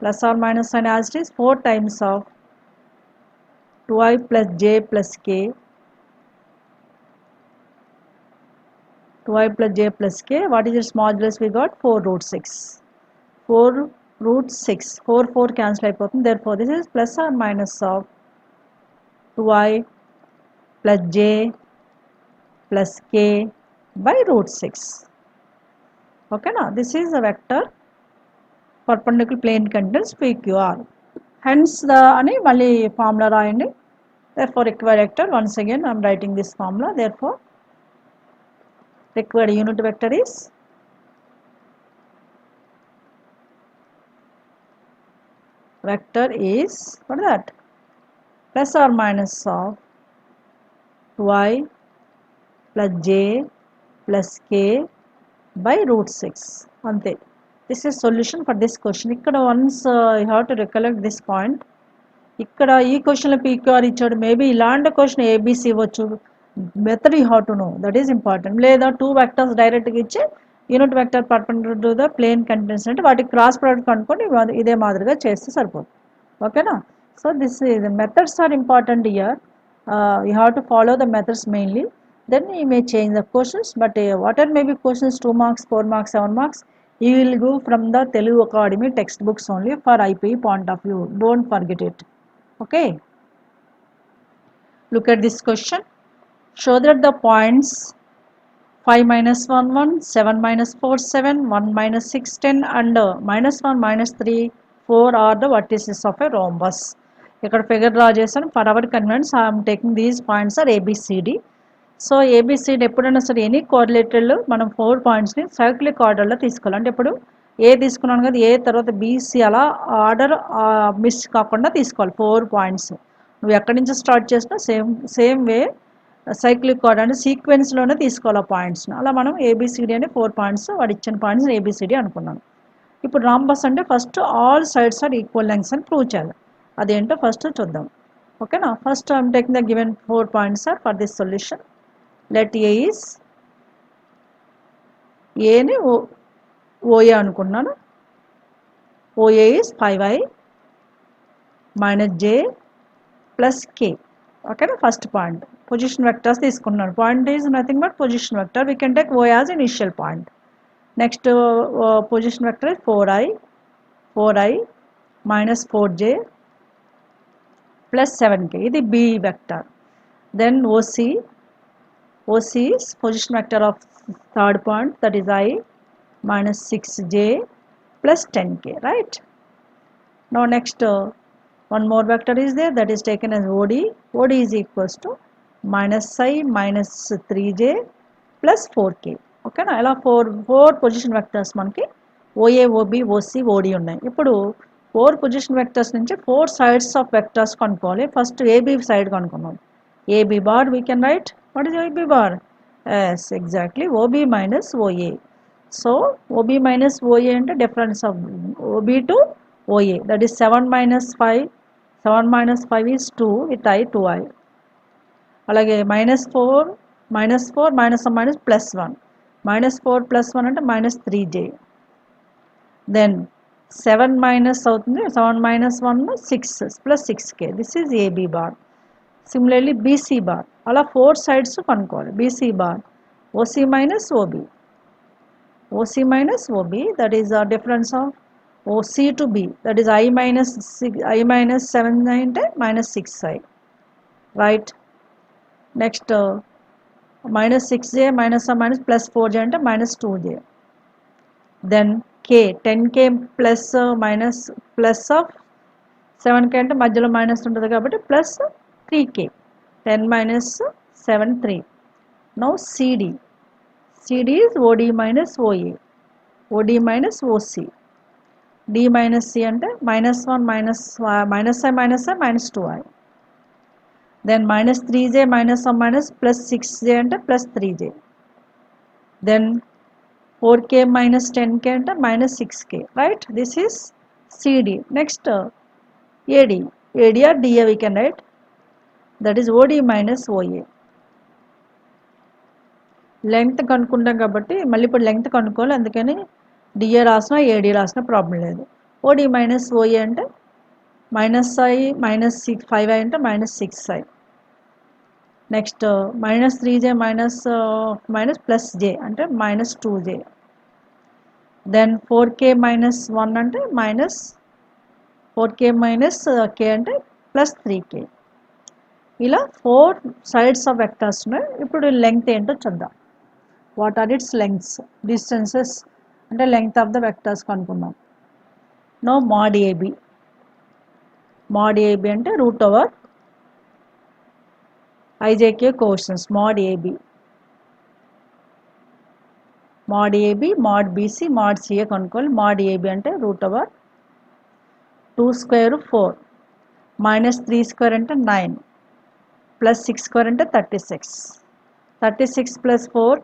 plus or minus sign as it is 4 times of 2I plus J plus K, 2I plus J plus K. What is its modulus? We got 4 root 6. 4 root 6. 4 4 cancel అయిపోతుంది. Therefore, this is plus or minus of 2I plus J plus K by root 6. Okay, now this is the vector perpendicular plane contains PQR. Hence the ani mali formula రాయండి. Therefore, required vector, once again I am writing this formula. Therefore, required unit vector is what is that? Plus or minus of 2I plus J plus K by root 6. Ante. This is solution for this question. Ikkada once you have to recollect this point. Ikkada ee question lo PQR ichadu, maybe ilanti question ABC ivochu. Method you have to know, that is important. Leda 2 vectors direct ga ichi unit vector perpendicular to the plane contains ante vaati cross product kanukondi ide maadriga cheste saripod. Okay na. So this is the methods are important here. You have to follow the methods mainly. Then you may change the questions, but whatever may be questions 2 marks, 4 marks, 7 marks, you will go from the Telugu Academy textbooks only for IPE point of view. Don't forget it. Okay. Look at this question. Show that the points 5 minus 1 1, 7 minus 4 7, 1 minus 6 10 and minus 1 minus 3 4 are the vertices of a rhombus. ఇక్కడ figure draw చేశాను. For our convenience I am taking these points are ABCD. So ABCD ఎప్పుడైనా సరే any కోఆర్డినేటర్లో మనం 4 పాయింట్స్ని cyclic ఆర్డర్లో తీసుకోవాలి. అంటే ఇప్పుడు ఏ తీసుకున్నాను కదా, ఏ తర్వాత బీసీ అలా ఆర్డర్ మిస్ కాకుండా తీసుకోవాలి 4 పాయింట్స్. నువ్వు ఎక్కడి నుంచి స్టార్ట్ చేసినా సేమ్ వే సైక్లిక్ ఆర్డర్ అంటే సీక్వెన్స్లోనే తీసుకోవాలి ఆ పాయింట్స్ని. అలా మనం ఏబిసిడి అనే 4 పాయింట్స్ వాడు ఇచ్చిన పాయింట్స్ ఏబిసిడి అనుకున్నాను. ఇప్పుడు రాంబస్ అంటే first all sides are equal lengths అని ప్రూవ్ చేయాలి. అదేంటో ఫస్ట్ చూద్దాం. ఓకేనా, first I'm taking the given 4 points are for this solution. Let a is ఏని ఓఏ అనుకున్నాను. OA is 5I minus j plus k. ఓకేనా, ఫస్ట్ పాయింట్ పొజిషన్ వెక్టర్స్ తీసుకున్నాను. Point is nothing but position vector. We can take O as initial point. Next position vector is 4I minus 4J plus 7k. ఇది B vector. Then OC is position vector of third point, that is I minus 6j plus 10k, right? Now next one more vector is there, that is taken as OD. OD is equals to minus I minus 3j plus 4k. ఓకేనా, ఇలా four position vectors మనకి OA, OB, OC, OD ఉన్నాయి. ఇప్పుడు 4 position vectors నుంచి 4 sides of vectors కనుక్కోవాలి. First AB side కనుక్కున్నాం. AB bar we can write. What is AB bar? Yes, exactly OB minus OA. So OB minus OA అంటే difference of OB to OA, that is 7 minus 5. 7 minus 5 is 2 with I 2i. అలాగే minus 4 minus plus 1. minus 4 plus 1 అంటే minus 3j. then 7 minus అవుతుంది, 7 minus 1 6 plus 6k. this is AB bar. similarly BC bar. అలా 4 sides కనుక్కోవాలి. BC bar OC minus OB. OC minus OB, that is a difference of OC to B, that is I minus 7 అంటే minus 6i, right? next minus 6j minus plus 4j అంటే minus 2j. then k 10k plus minus plus of 7k అంటే మధ్యలో minus ఉంటుంది కాబట్టి plus 3k. 10 minus 7 3. now CD is OD minus OA, OD minus OC. D minus C అంటే minus 1 minus I minus 2i. then minus 3j minus plus 6j అంటే plus 3j. then 4k minus 10k అంటే minus 6k, right? this is CD. next AD or DA we can write, that is OD minus OA. Length కనుక్కుంటాం కాబట్టి మళ్ళీ ఇప్పుడు length కనుక్కోవాలి, అందుకని DA రాసినా AD రాసినా ప్రాబ్లం లేదు. ఓడి మైనస్ ఓఏ అంటే మైనస్ ఐ మైనస్ 5i అంటే minus 6i. Next minus 3j minus plus j అంటే minus 2j. Then 4k minus 1 అంటే మైనస్ 4k మైనస్ k అంటే ప్లస్ 3k. ఇలా 4 సైడ్స్ ఆఫ్ వెక్టర్స్ ఉన్నాయి. ఇప్పుడు లెంగ్త్ ఏంటో చూద్దాం. What are its lengths? Distances అంటే లెంగ్త్ ఆఫ్ ద వెక్టర్స్ కనుక్కుందాం. No mod AB. mod AB అంటే root over ijk coefficients. mod AB, mod AB, mod BC, mod CA కనుక్కోవాలి. mod AB అంటే root over 2 square 4 minus 3 square అంటే 9 plus 6 square అంటే 36. 36 plus 4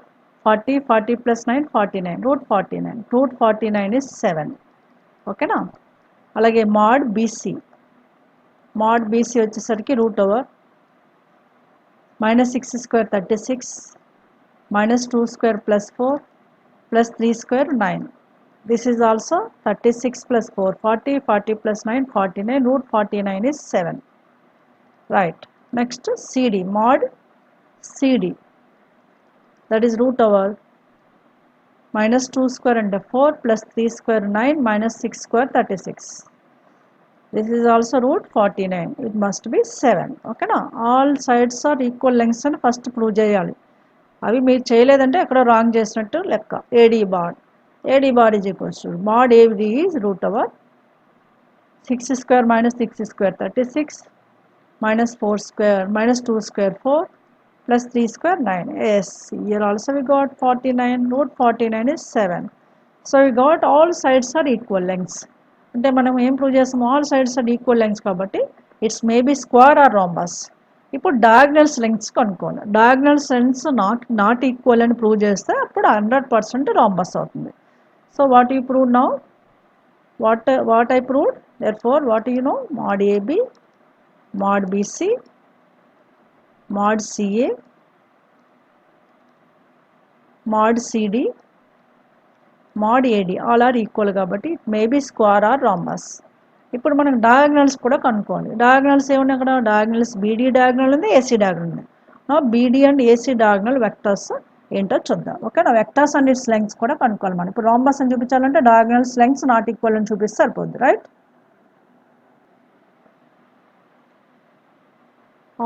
40, 40 plus 9 49, root 49. root 49 is 7. ఓకేనా? అలాగే mod BC వచ్చేసరికి root over minus 6 square 36 minus 2 square plus 4 plus 3 square 9. this is also 36 plus 4 40, 40 plus 9 49, root 49 is 7, right? next CD, mod CD, that is root over minus 2 square and 4 plus 3 square 9 minus 6 square 36. this is also root 49. it must be 7. okay na? all sides are equal lengths అని first prove చేయాలి. అవి మీరు చేయలేదంటే ఎక్కడో wrong చేసినట్టు లెక్క. AD bar is equals to mod AD is root over 6 square minus 6 square 36 minus 4 square minus 2 square 4 plus 3 square 9. yes, here also we got 49. root 49 is 7. so we got all sides are equal lengths. అంటే మనం ఏం prove చేస్తాం? All sides are equal lengths కాబట్టి it's maybe square or rhombus. ఇప్పుడు diagonals lengths కనుక్కోవాలి. Diagonals lengths not equal అని prove చేస్తే అప్పుడు 100% రాంబస్ అవుతుంది. So what you prove now? What I proved? therefore what you know? mod AB, mod BC, mod CA, mod CD, mod AD all are equal కాబట్టి it may be square or rhombus. ఇప్పుడు మనం diagonals కూడా కనుక్కోవాలి. Diagonals ఏమున్నాయి అక్కడ? Diagonals BD diagonal ఉంది, AC diagonal ఉంది. BD and AC diagonal vectors ఏంటో చూద్దాం. ఓకేనా? వెక్టర్స్ అండ్ ఇట్స్ లెంగ్త్స్ కూడా కనుక్కోవాలి మనం. ఇప్పుడు రాంబస్ అని చూపించాలంటే డయాగ్నల్స్ లెంగ్త్స్ నాట్ ఈక్వల్ అని చూపిస్తే సరిపోద్ది, right?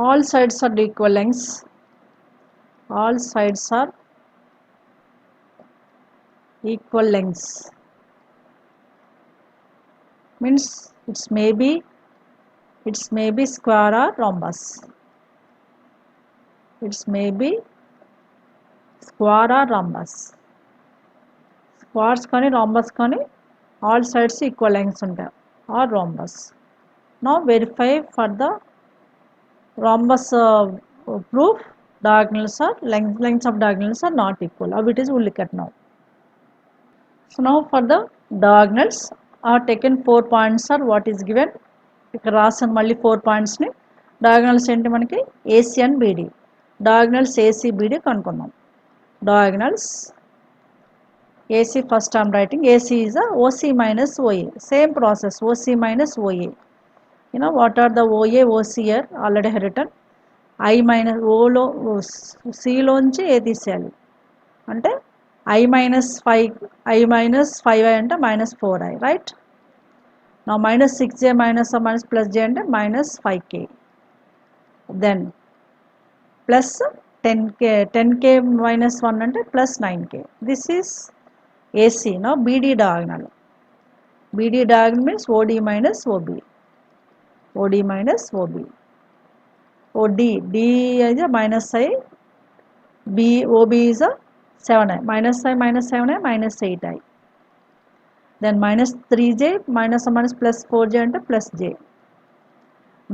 all sides are equal lengths, all sides are equal lengths means it's maybe square or rhombus. It's maybe square or rhombus. Squares కానీ rhombus కానీ all sides equal lengths ఉంటాయి or rhombus. Now verify for the rhombus proof. Diagonals are lengths of diagonals are not equal. How it is we'll look at now. So now for the diagonals are taken 4 points are what is given. ఇక్కడ రాసిన మళ్ళీ 4 points ని diagonals ఏంటి మనకి AC and BD. Diagonals AC BD కనుక్కుందాం. Diagonals AC first I am writing. AC is a OC minus OA. Same process OC minus OA. You know what are the OA OC here already written. I minus O లో C లోంచి A తీసేయాలి అంటే I minus 5I అంటే minus 4I right. Now minus 6j minus or minus plus j అంటే minus 5k. Then plus 10k minus 1 అంటే plus 9k. This is AC. Now BD diagonal. BD diagonal means OD minus OB. OD minus OB. OD. D is a minus I. OB is a 7I. Minus I minus 7I minus 8I. Then minus 3j minus or minus plus 4j అంటే plus j.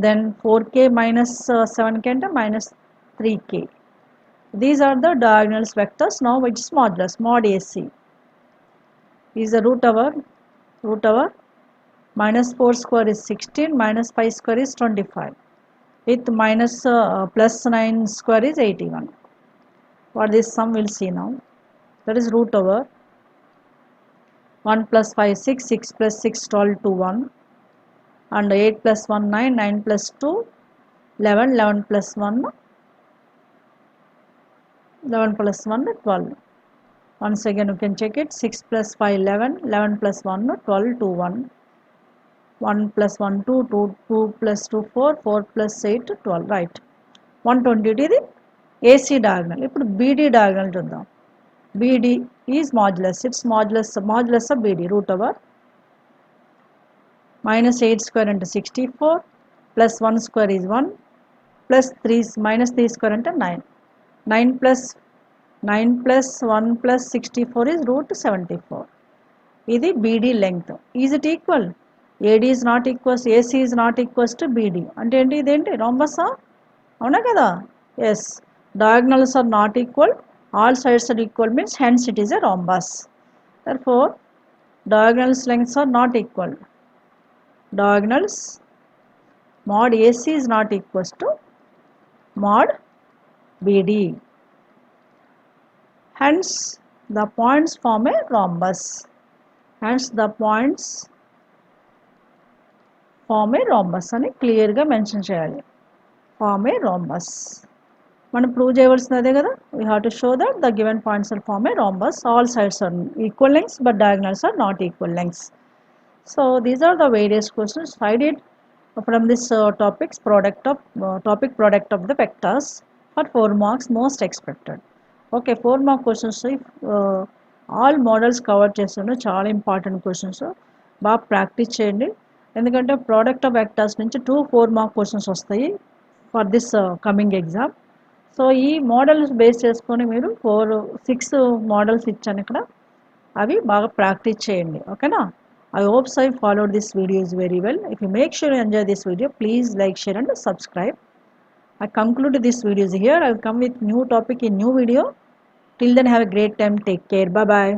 Then 4k minus 7k అంటే minus 3k. These are the diagonals vectors. Now which is modulus mod AC is the root over minus 4 square is 16 minus 5 square is 25 with minus plus 9 square is 81. What this sum we'll see now. That is root over 1 plus 5 6, 6 plus 6 12 to 1 and 8 plus 1 9, 9 plus 2 11, 11 plus 1 11 plus 1 12. Once again you can check it. 6 plus 5 11, 11 plus 1 12 to 1, 1 plus 1 2, 2 plus 2 4, 4 plus 8 12 right. 120 ఇది AC diagonal. ఇప్పుడు BD diagonal చూద్దాం. BD is modulus. It's modulus of BD root over minus 8 square into 64 plus 1 square is 1 plus 3 minus 3 square into 9. 9 plus 1 plus 64 is root 74. ఇది BD length. Is it equal? AD is not equals, AC is not equals to BD. అంటే ఏంటి ఇదేంటి rhombus అవునా కదా. Yes, diagonals are not equal, all sides are equal means hence it is a rhombus. Therefore diagonals lengths are not equal. Diagonals mod AC is not equals to mod BD. Hence the points form a rhombus. Hence the points form a rhombus అని క్లియర్గా mention చేయాలి. Form a rhombus. మనం prove చేయవలసింది అదే కదా. We have to show that the given points will form a rhombus. All sides are equal lengths but diagonals are not equal lengths. So these are the various questions I did from this topic product of the vectors for 4 marks most expected. Okay, 4 mark questions all models cover చేస్తాను. చాలా important questions బాగా practice చేయండి. ఎందుకంటే product of vectors నుంచి 2-4 mark questions వస్తాయి for this coming exam. So ఈ models base చేసుకొని మీరు 6 మోడల్స్ ఇచ్చాను ఇక్కడ, అవి బాగా ప్రాక్టీస్ చేయండి. ఓకేనా. I hope so you followed this videos very well. If you make sure you enjoy this video, please like, share and subscribe. I conclude this videos here. I will come with new topic in new video. Till then have a great time. Take care. Bye bye.